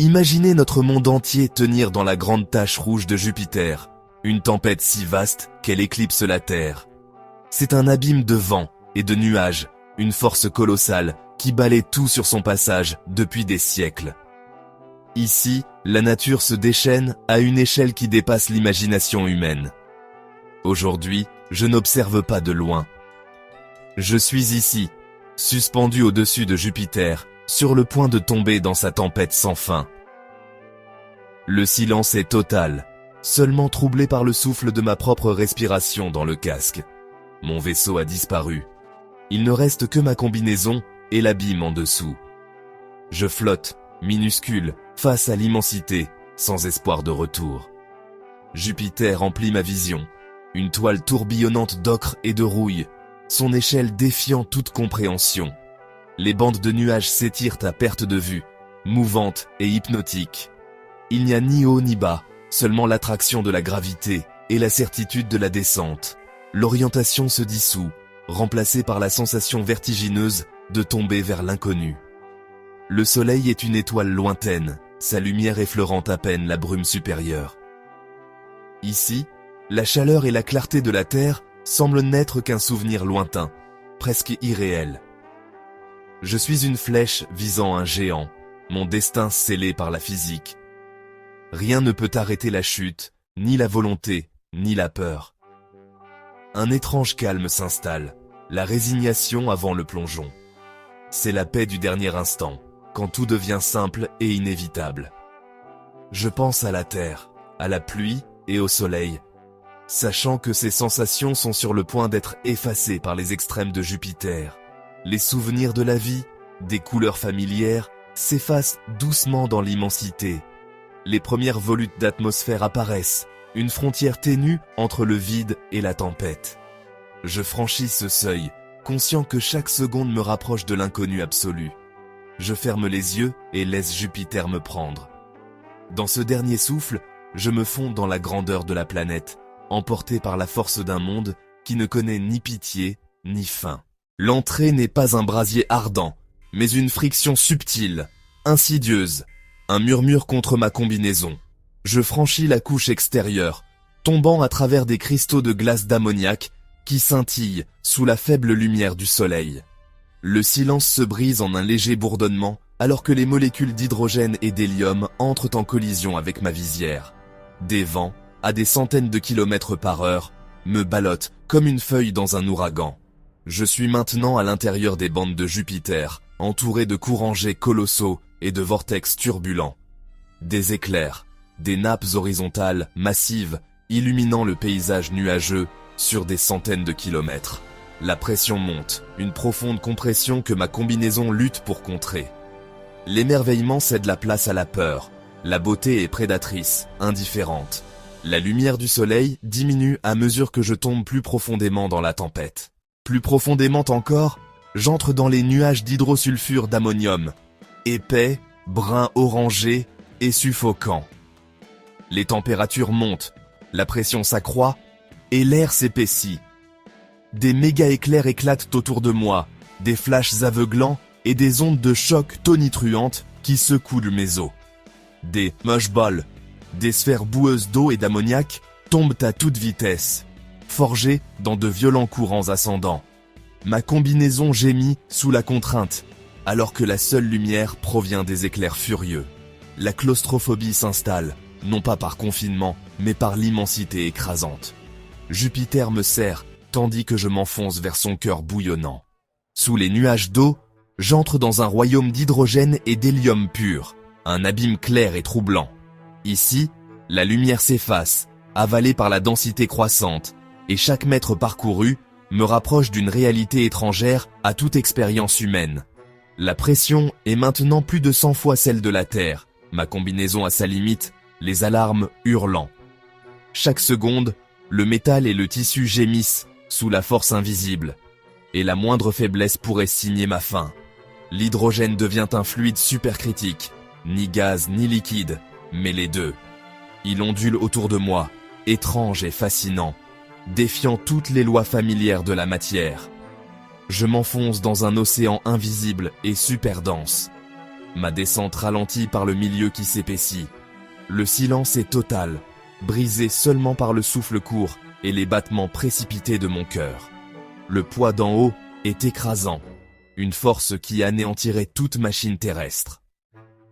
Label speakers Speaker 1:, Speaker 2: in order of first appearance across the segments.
Speaker 1: Imaginez notre monde entier tenir dans la grande tache rouge de Jupiter, une tempête si vaste qu'elle éclipse la Terre. C'est un abîme de vent et de nuages, une force colossale qui balaie tout sur son passage depuis des siècles. Ici, la nature se déchaîne à une échelle qui dépasse l'imagination humaine. Aujourd'hui, je n'observe pas de loin. Je suis ici, suspendu au-dessus de Jupiter, sur le point de tomber dans sa tempête sans fin. Le silence est total, seulement troublé par le souffle de ma propre respiration dans le casque. Mon vaisseau a disparu. Il ne reste que ma combinaison et l'abîme en dessous. Je flotte, minuscule, face à l'immensité, sans espoir de retour. Jupiter emplit ma vision, une toile tourbillonnante d'ocre et de rouille, son échelle défiant toute compréhension. Les bandes de nuages s'étirent à perte de vue, mouvantes et hypnotiques. Il n'y a ni haut ni bas, seulement l'attraction de la gravité et la certitude de la descente. L'orientation se dissout, remplacée par la sensation vertigineuse de tomber vers l'inconnu. Le soleil est une étoile lointaine, sa lumière effleurant à peine la brume supérieure. Ici, la chaleur et la clarté de la Terre semblent n'être qu'un souvenir lointain, presque irréel. Je suis une flèche visant un géant, mon destin scellé par la physique. Rien ne peut arrêter la chute, ni la volonté, ni la peur. Un étrange calme s'installe, la résignation avant le plongeon. C'est la paix du dernier instant, quand tout devient simple et inévitable. Je pense à la terre, à la pluie et au soleil, sachant que ces sensations sont sur le point d'être effacées par les extrêmes de Jupiter. Les souvenirs de la vie, des couleurs familières, s'effacent doucement dans l'immensité. Les premières volutes d'atmosphère apparaissent, une frontière ténue entre le vide et la tempête. Je franchis ce seuil, conscient que chaque seconde me rapproche de l'inconnu absolu. Je ferme les yeux et laisse Jupiter me prendre. Dans ce dernier souffle, je me fonds dans la grandeur de la planète, emporté par la force d'un monde qui ne connaît ni pitié ni fin. L'entrée n'est pas un brasier ardent, mais une friction subtile, insidieuse, un murmure contre ma combinaison. Je franchis la couche extérieure, tombant à travers des cristaux de glace d'ammoniac qui scintillent sous la faible lumière du soleil. Le silence se brise en un léger bourdonnement alors que les molécules d'hydrogène et d'hélium entrent en collision avec ma visière. Des vents, à des centaines de kilomètres par heure, me ballottent comme une feuille dans un ouragan. Je suis maintenant à l'intérieur des bandes de Jupiter, entouré de courants jets colossaux et de vortex turbulents. Des éclairs, des nappes horizontales massives illuminant le paysage nuageux sur des centaines de kilomètres. La pression monte, une profonde compression que ma combinaison lutte pour contrer. L'émerveillement cède la place à la peur. La beauté est prédatrice, indifférente. La lumière du soleil diminue à mesure que je tombe plus profondément dans la tempête. Plus profondément encore, j'entre dans les nuages d'hydrosulfure d'ammonium, épais, brun orangé et suffocants. Les températures montent, la pression s'accroît et l'air s'épaissit. Des méga-éclairs éclatent autour de moi, des flashs aveuglants et des ondes de choc tonitruantes qui secouent mes os. Des mushballs, des sphères boueuses d'eau et d'ammoniac, tombent à toute vitesse, forgées dans de violents courants ascendants. Ma combinaison gémit sous la contrainte, alors que la seule lumière provient des éclairs furieux. La claustrophobie s'installe, non pas par confinement, mais par l'immensité écrasante. Jupiter me serre, tandis que je m'enfonce vers son cœur bouillonnant. Sous les nuages d'eau, j'entre dans un royaume d'hydrogène et d'hélium pur, un abîme clair et troublant. Ici, la lumière s'efface, avalée par la densité croissante, et chaque mètre parcouru me rapproche d'une réalité étrangère à toute expérience humaine. La pression est maintenant plus de 100 fois celle de la Terre, ma combinaison à sa limite, les alarmes hurlant. Chaque seconde, le métal et le tissu gémissent sous la force invisible, et la moindre faiblesse pourrait signer ma fin. L'hydrogène devient un fluide supercritique, ni gaz ni liquide, mais les deux. Il ondule autour de moi, étrange et fascinant, défiant toutes les lois familières de la matière. Je m'enfonce dans un océan invisible et super dense. Ma descente ralentit par le milieu qui s'épaissit. Le silence est total, brisé seulement par le souffle court et les battements précipités de mon cœur. Le poids d'en haut est écrasant, une force qui anéantirait toute machine terrestre.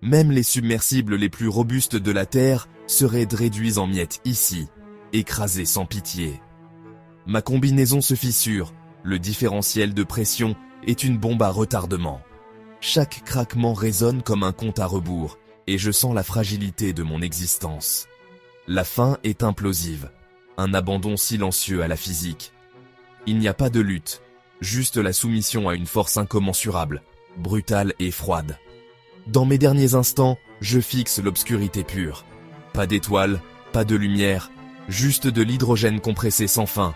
Speaker 1: Même les submersibles les plus robustes de la Terre seraient réduits en miettes ici, écrasés sans pitié. Ma combinaison se fissure, le différentiel de pression est une bombe à retardement. Chaque craquement résonne comme un compte à rebours, et je sens la fragilité de mon existence. La fin est implosive, un abandon silencieux à la physique. Il n'y a pas de lutte, juste la soumission à une force incommensurable, brutale et froide. Dans mes derniers instants, je fixe l'obscurité pure. Pas d'étoiles, pas de lumière, juste de l'hydrogène compressé sans fin.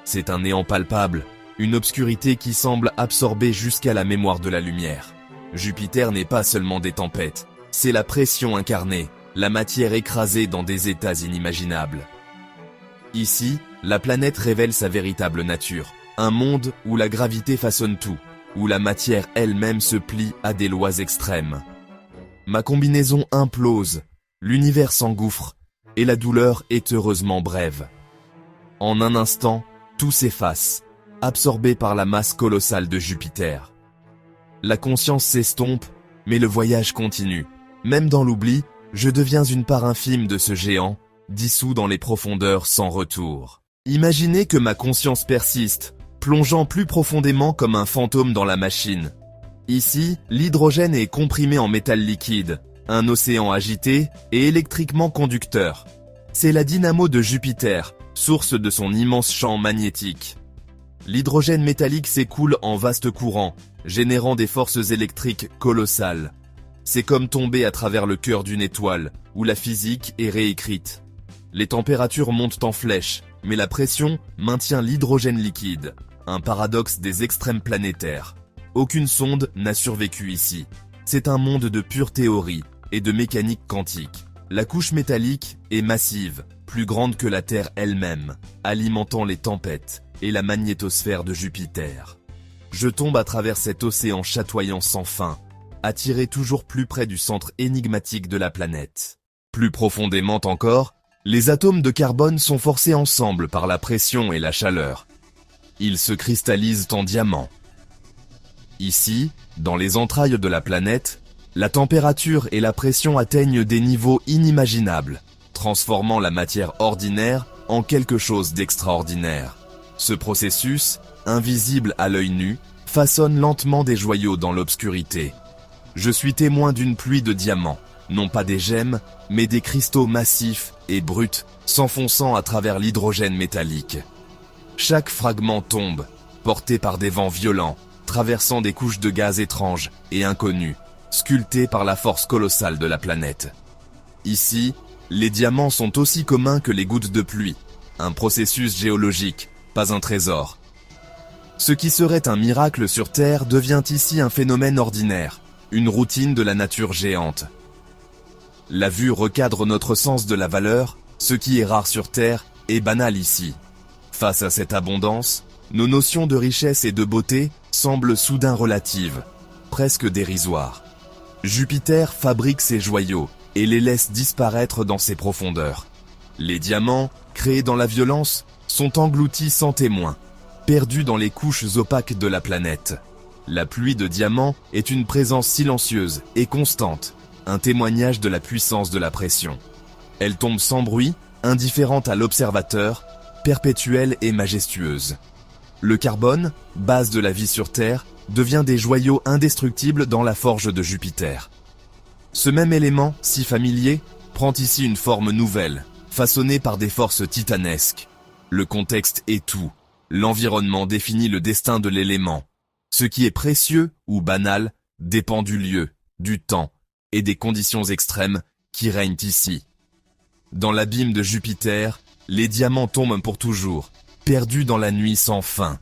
Speaker 1: C'est un néant palpable, une obscurité qui semble absorber jusqu'à la mémoire de la lumière. Jupiter n'est pas seulement des tempêtes, c'est la pression incarnée, la matière écrasée dans des états inimaginables. Ici, la planète révèle sa véritable nature, un monde où la gravité façonne tout, où la matière elle-même se plie à des lois extrêmes. Ma combinaison implose, l'univers s'engouffre, et la douleur est heureusement brève. En un instant, tout s'efface, absorbé par la masse colossale de Jupiter. La conscience s'estompe, mais le voyage continue. Même dans l'oubli, je deviens une part infime de ce géant, dissous dans les profondeurs sans retour. Imaginez que ma conscience persiste, plongeant plus profondément comme un fantôme dans la machine. Ici, l'hydrogène est comprimé en métal liquide, un océan agité et électriquement conducteur. C'est la dynamo de Jupiter, source de son immense champ magnétique. L'hydrogène métallique s'écoule en vastes courants, générant des forces électriques colossales. C'est comme tomber à travers le cœur d'une étoile, où la physique est réécrite. Les températures montent en flèche, mais la pression maintient l'hydrogène liquide, un paradoxe des extrêmes planétaires. Aucune sonde n'a survécu ici. C'est un monde de pure théorie et de mécanique quantique. La couche métallique est massive, plus grande que la Terre elle-même, alimentant les tempêtes et la magnétosphère de Jupiter. Je tombe à travers cet océan chatoyant sans fin, attiré toujours plus près du centre énigmatique de la planète. Plus profondément encore, les atomes de carbone sont forcés ensemble par la pression et la chaleur. Ils se cristallisent en diamants. Ici, dans les entrailles de la planète, la température et la pression atteignent des niveaux inimaginables, transformant la matière ordinaire en quelque chose d'extraordinaire. Ce processus, invisible à l'œil nu, façonne lentement des joyaux dans l'obscurité. Je suis témoin d'une pluie de diamants, non pas des gemmes, mais des cristaux massifs et bruts, s'enfonçant à travers l'hydrogène métallique. Chaque fragment tombe, porté par des vents violents, traversant des couches de gaz étranges et inconnues, sculptées par la force colossale de la planète. Ici, les diamants sont aussi communs que les gouttes de pluie, un processus géologique, pas un trésor. Ce qui serait un miracle sur Terre devient ici un phénomène ordinaire, une routine de la nature géante. La vue recadre notre sens de la valeur, ce qui est rare sur Terre est banal ici. Face à cette abondance, nos notions de richesse et de beauté semblent soudain relatives, presque dérisoires. Jupiter fabrique ses joyaux et les laisse disparaître dans ses profondeurs. Les diamants, créés dans la violence, sont engloutis sans témoin, perdus dans les couches opaques de la planète. La pluie de diamants est une présence silencieuse et constante, un témoignage de la puissance de la pression. Elle tombe sans bruit, indifférente à l'observateur, perpétuelle et majestueuse. Le carbone, base de la vie sur Terre, devient des joyaux indestructibles dans la forge de Jupiter. Ce même élément, si familier, prend ici une forme nouvelle, façonnée par des forces titanesques. Le contexte est tout. L'environnement définit le destin de l'élément. Ce qui est précieux ou banal dépend du lieu, du temps et des conditions extrêmes qui règnent ici. Dans l'abîme de Jupiter, les diamants tombent pour toujours, perdus dans la nuit sans fin.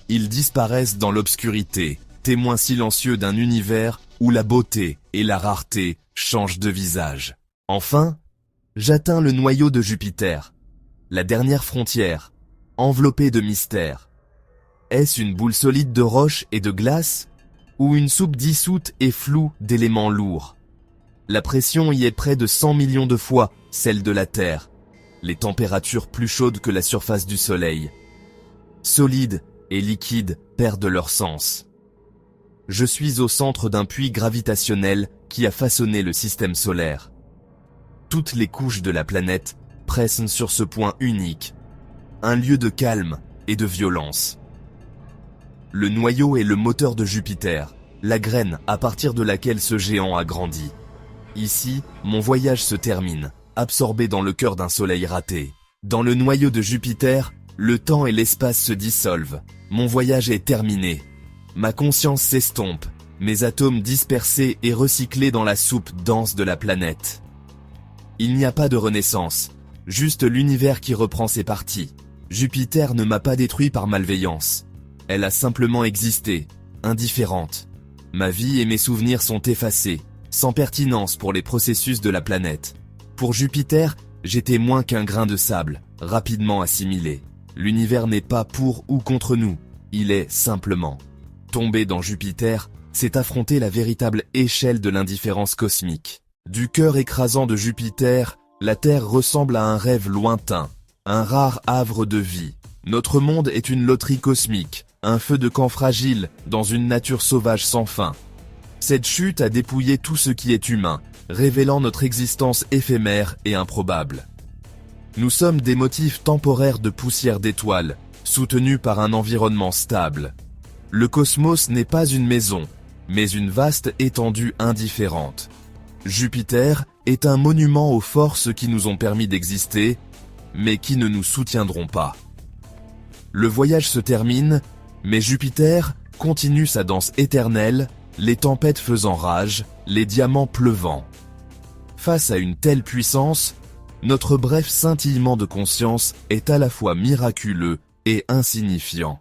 Speaker 1: Ils disparaissent dans l'obscurité, témoins silencieux d'un univers où la beauté et la rareté changent de visage. Enfin, j'atteins le noyau de Jupiter, la dernière frontière, enveloppée de mystère. Est-ce une boule solide de roche et de glace? ou une soupe dissoute et floue d'éléments lourds. La pression y est près de 100 millions de fois celle de la Terre. Les températures plus chaudes que la surface du Soleil. Solides et liquides perdent leur sens. Je suis au centre d'un puits gravitationnel qui a façonné le système solaire. Toutes les couches de la planète pressent sur ce point unique, un lieu de calme et de violence. Le noyau est le moteur de Jupiter, la graine à partir de laquelle ce géant a grandi. Ici, mon voyage se termine, absorbé dans le cœur d'un soleil raté. Dans le noyau de Jupiter, le temps et l'espace se dissolvent. Mon voyage est terminé. Ma conscience s'estompe, mes atomes dispersés et recyclés dans la soupe dense de la planète. Il n'y a pas de renaissance, juste l'univers qui reprend ses parties. Jupiter ne m'a pas détruit par malveillance. Elle a simplement existé, indifférente. Ma vie et mes souvenirs sont effacés, sans pertinence pour les processus de la planète. Pour Jupiter, j'étais moins qu'un grain de sable, rapidement assimilé. L'univers n'est pas pour ou contre nous, il est simplement. Tomber dans Jupiter, c'est affronter la véritable échelle de l'indifférence cosmique. Du cœur écrasant de Jupiter, la Terre ressemble à un rêve lointain, un rare havre de vie. Notre monde est une loterie cosmique, un feu de camp fragile dans une nature sauvage sans fin. Cette chute a dépouillé tout ce qui est humain, révélant notre existence éphémère et improbable. Nous sommes des motifs temporaires de poussière d'étoiles, soutenus par un environnement stable. Le cosmos n'est pas une maison, mais une vaste étendue indifférente. Jupiter est un monument aux forces qui nous ont permis d'exister, mais qui ne nous soutiendront pas. Le voyage se termine, mais Jupiter continue sa danse éternelle, les tempêtes faisant rage, les diamants pleuvant. Face à une telle puissance, notre bref scintillement de conscience est à la fois miraculeux et insignifiant.